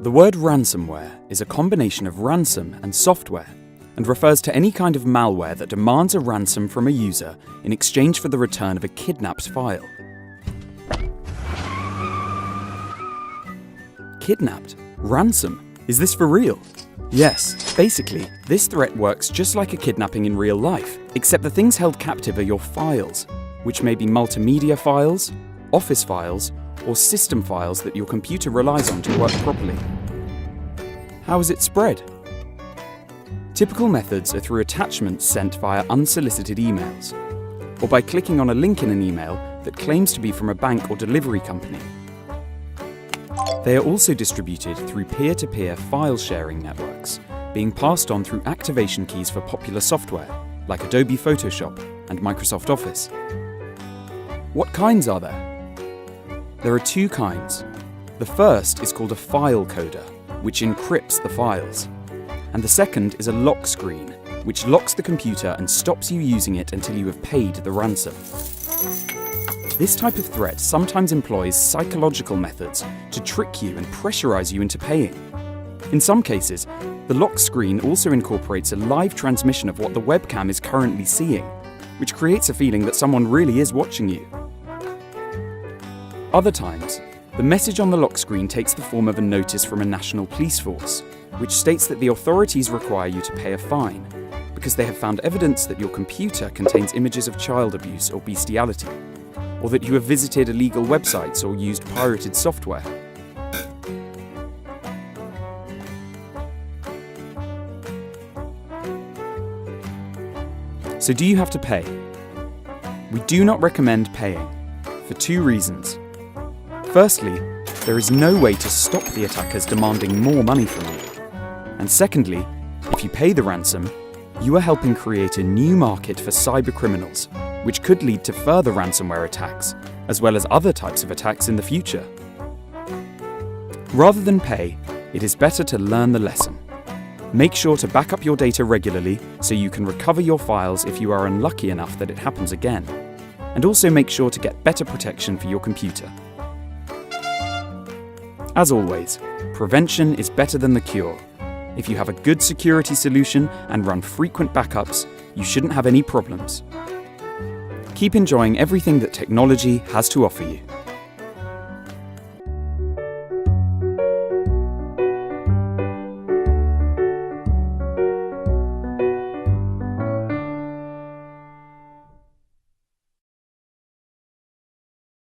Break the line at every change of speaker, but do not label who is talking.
The word ransomware is a combination of ransom and software and refers to any kind of malware that demands a ransom from a user in exchange for the return of a kidnapped file. Kidnapped? Ransom? Is this for real? Yes, basically, this threat works just like a kidnapping in real life, except the things held captive are your files, which may be multimedia files, office files, or system files that your computer relies on to work properly. How is it spread? Typical methods are through attachments sent via unsolicited emails, or by clicking on a link in an email that claims to be from a bank or delivery company. They are also distributed through peer-to-peer file sharing networks, being passed on through activation keys for popular software, like Adobe Photoshop and Microsoft Office. What kinds are there? There are two kinds. The first is called a file coder, which encrypts the files. And the second is a lock screen, which locks the computer and stops you using it until you have paid the ransom. This type of threat sometimes employs psychological methods to trick you and pressurize you into paying. In some cases, the lock screen also incorporates a live transmission of what the webcam is currently seeing, which creates a feeling that someone really is watching you. Other times, the message on the lock screen takes the form of a notice from a national police force, which states that the authorities require you to pay a fine because they have found evidence that your computer contains images of child abuse or bestiality, or that you have visited illegal websites or used pirated software. So do you have to pay? We do not recommend paying, for two reasons. Firstly, there is no way to stop the attackers demanding more money from you. And secondly, if you pay the ransom, you are helping create a new market for cybercriminals, which could lead to further ransomware attacks, as well as other types of attacks in the future. Rather than pay, it is better to learn the lesson. Make sure to back up your data regularly so you can recover your files if you are unlucky enough that it happens again. And also make sure to get better protection for your computer. As always, prevention is better than the cure. If you have a good security solution and run frequent backups, you shouldn't have any problems. Keep enjoying everything that technology has to offer you.